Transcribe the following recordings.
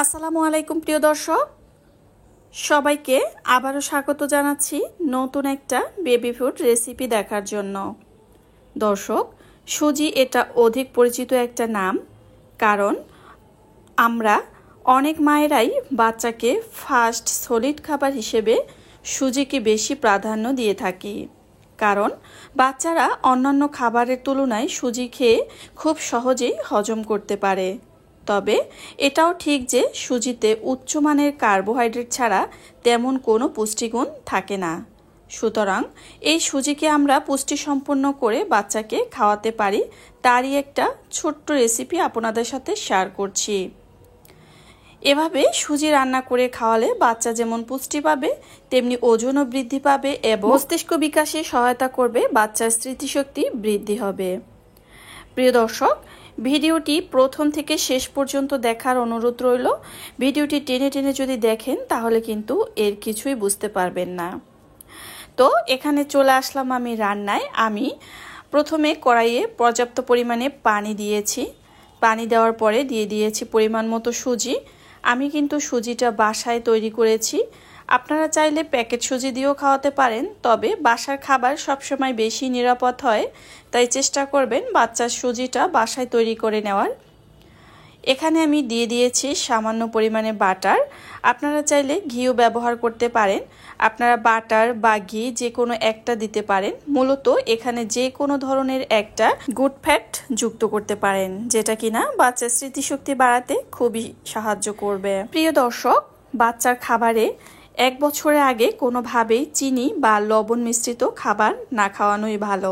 আসসালামু আলাইকুম প্রিয় দর্শক, সবাইকে আবারও স্বাগত জানাচ্ছি নতুন একটা বেবি ফুড রেসিপি দেখার জন্য। দর্শক, সুজি এটা অধিক পরিচিত একটা নাম, কারণ আমরা অনেক মায়েরাই বাচ্চাকে ফার্স্ট সলিড খাবার হিসেবে সুজিকে বেশি প্রাধান্য দিয়ে থাকি। কারণ বাচ্চারা অন্যান্য খাবারের তুলনায় সুজি খেয়ে খুব সহজেই হজম করতে পারে। তবে এটাও ঠিক যে সুজিতে উচ্চমানের কার্বোহাইড্রেট ছাড়া তেমন কোনো পুষ্টিগুণ থাকে না। সুতরাং এই সুজিকে আমরা পুষ্টিসম্পন্ন করে বাচ্চাকে খাওয়াতে পারি, তারই একটা ছোট্ট রেসিপি আপনাদের সাথে শেয়ার করছি। এভাবে সুজি রান্না করে খাওয়ালে বাচ্চা যেমন পুষ্টি পাবে, তেমনি ওজনও বৃদ্ধি পাবে এবং মস্তিষ্ক বিকাশে সহায়তা করবে, বাচ্চার স্মৃতিশক্তি বৃদ্ধি হবে। প্রিয় দর্শক, ভিডিওটি প্রথম থেকে শেষ পর্যন্ত দেখার অনুরোধ রইল। ভিডিওটি টেনে টেনে যদি দেখেন তাহলে কিন্তু এর কিছুই বুঝতে পারবেন না। তো এখানে চলে আসলাম আমি রান্নায়। আমি প্রথমে কড়াইয়ে পর্যাপ্ত পরিমাণে পানি দিয়েছি। পানি দেওয়ার পরে দিয়ে দিয়েছি পরিমাণ মতো সুজি। আমি কিন্তু সুজিটা বাসায় তৈরি করেছি। আপনারা চাইলে প্যাকেট সুজি দিয়েও খাওয়াতে পারেন, তবে বাসার খাবার সবসময় বেশি নিরাপদ হয়, তাই চেষ্টা করবেন বাচ্চার সুজিটা বাসায় তৈরি করে নেওয়ার। এখানে আমি দিয়ে দিয়েছি সামান্য পরিমাণে বাটার। আপনারা চাইলে ঘিও ব্যবহার করতে পারেন। আপনারা বাটার বা ঘি যে কোনো একটা দিতে পারেন। মূলত এখানে যে কোনো ধরনের একটা গুড ফ্যাট যুক্ত করতে পারেন, যেটা কিনা বাচ্চার স্মৃতিশক্তি বাড়াতে খুবই সাহায্য করবে। প্রিয় দর্শক, বাচ্চার খাবারে 1 বছরের আগে কোনোভাবেই চিনি বা লবণ মিশ্রিত খাবার না খাওয়ানোই ভালো।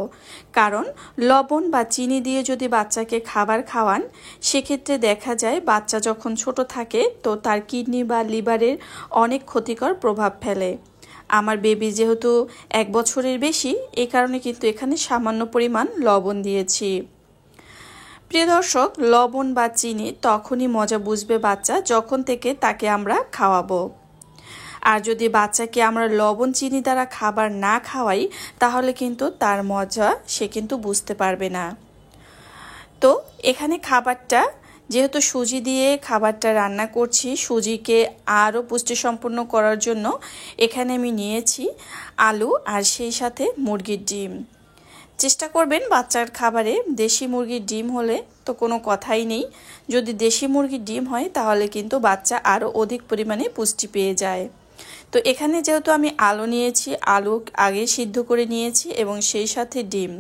কারণ লবণ বা চিনি দিয়ে যদি বাচ্চাকে খাবার খাওয়ান, সেক্ষেত্রে দেখা যায় বাচ্চা যখন ছোট থাকে তো তার কিডনি বা লিভারের অনেক ক্ষতিকর প্রভাব ফেলে। আমার বেবি যেহেতু 1 বছরের বেশি, এই কারণে কিন্তু এখানে সামান্য পরিমাণ লবণ দিয়েছি। প্রিয় দর্শক, লবণ বা চিনি তখনই মজা বুঝবে বাচ্চা যখন থেকে তাকে আমরা খাওয়াবো। আর যদি বাচ্চাকে আমরা লবণ চিনি দ্বারা খাবার না খাওয়াই, তাহলে কিন্তু তার মজা সে কিন্তু বুঝতে পারবে না। তো এখানে খাবারটা যেহেতু সুজি দিয়ে খাবারটা রান্না করছি, সুজিকে আরও পুষ্টিসম্পন্ন করার জন্য এখানে আমি নিয়েছি আলু আর সেই সাথে মুরগির ডিম। চেষ্টা করবেন বাচ্চার খাবারে দেশি মুরগির ডিম হলে তো কোনো কথাই নেই। যদি দেশি মুরগির ডিম হয় তাহলে কিন্তু বাচ্চা আরও অধিক পরিমাণে পুষ্টি পেয়ে যায়। তো এখানে যেহেতু আমি আলু নিয়েছি, আলু আগে সিদ্ধ করে নিয়েছি এবং সেই সাথে ডিম।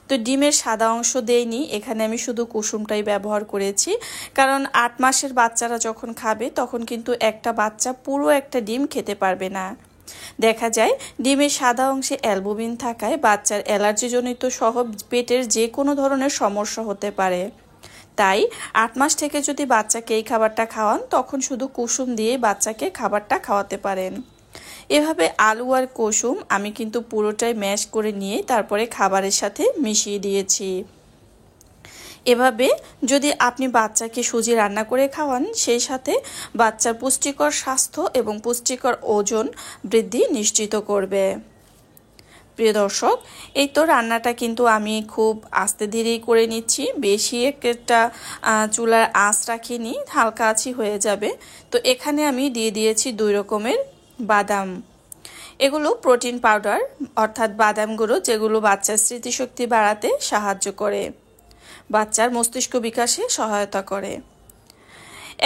তো ডিমের সাদা অংশ দেইনি, এখানে আমি শুধু কুসুমটাই ব্যবহার করেছি। কারণ 8 মাসের বাচ্চারা যখন খাবে তখন কিন্তু একটা বাচ্চা পুরো একটা ডিম খেতে পারবে না। দেখা যায় ডিমের সাদা অংশে অ্যালবুমিন থাকায় বাচ্চার অ্যালার্জিজনিত সহ পেটের যে কোনো ধরনের সমস্যা হতে পারে। তাই 8 মাস থেকে যদি বাচ্চাকে এই খাবারটা খাওয়ান, তখন শুধু কুসুম দিয়ে বাচ্চাকে খাবারটা খাওয়াতে পারেন। এভাবে আলু আর কুসুম আমি কিন্তু পুরোটাই ম্যাশ করে নিয়ে তারপরে খাবারের সাথে মিশিয়ে দিয়েছি। এভাবে যদি আপনি বাচ্চাকে সুজি রান্না করে খাওয়ান, সেই সাথে বাচ্চার পুষ্টিকর স্বাস্থ্য এবং পুষ্টিকর ওজন বৃদ্ধি নিশ্চিত করবে। প্রিয় দর্শক, এই তো রান্নাটা কিন্তু আমি খুব আস্তে ধীরেই করে নিচ্ছি, বেশি একটা চুলার আঁচ রাখিনি, হালকা আঁচই হয়ে যাবে। তো এখানে আমি দিয়ে দিয়েছি 2 রকমের বাদাম। এগুলো প্রোটিন পাউডার, অর্থাৎ বাদাম গুঁড়ো, যেগুলো বাচ্চার স্মৃতিশক্তি বাড়াতে সাহায্য করে, বাচ্চার মস্তিষ্ক বিকাশে সহায়তা করে।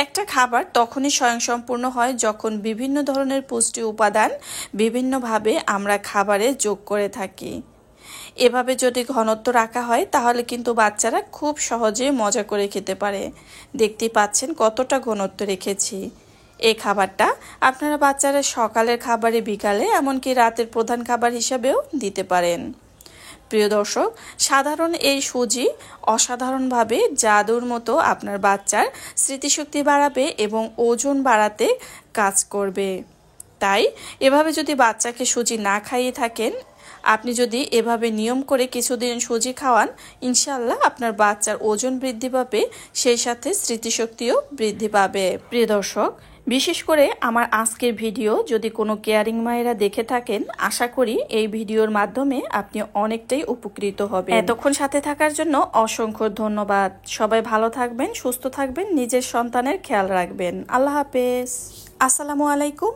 একটা খাবার তখনই স্বয়ংসম্পূর্ণ হয় যখন বিভিন্ন ধরনের পুষ্টি উপাদান বিভিন্নভাবে আমরা খাবারে যোগ করে থাকি। এভাবে যদি ঘনত্ব রাখা হয় তাহলে কিন্তু বাচ্চারা খুব সহজে মজা করে খেতে পারে। দেখতেই পাচ্ছেন কতটা ঘনত্ব রেখেছি। এই খাবারটা আপনারা বাচ্চারা সকালের খাবারে, বিকালে, এমনকি রাতের প্রধান খাবার হিসাবেও দিতে পারেন। প্রিয় দর্শক, সাধারণ এই সুজি অসাধারণভাবে জাদুর মতো আপনার বাচ্চার স্মৃতিশক্তি বাড়াবে এবং ওজন বাড়াতে কাজ করবে। তাই এভাবে যদি বাচ্চাকে সুজি না খাইয়ে থাকেন, আপনি যদি এভাবে নিয়ম করে কিছুদিন সুজি খাওয়ান, ইনশাআল্লাহ আপনার বাচ্চার ওজন বৃদ্ধি পাবে, সেই সাথে স্মৃতিশক্তিও বৃদ্ধি পাবে। প্রিয় দর্শক, বিশেষ করে আমার আজকের ভিডিও যদি কোনো কেয়ারিং মায়েরা দেখে থাকেন, আশা করি এই ভিডিওর মাধ্যমে আপনি অনেকটাই উপকৃত হবেন। এতক্ষণ সাথে থাকার জন্য অসংখ্য ধন্যবাদ। সবাই ভালো থাকবেন, সুস্থ থাকবেন, নিজের সন্তানের খেয়াল রাখবেন। আল্লাহ হাফেজ। আসসালামু আলাইকুম।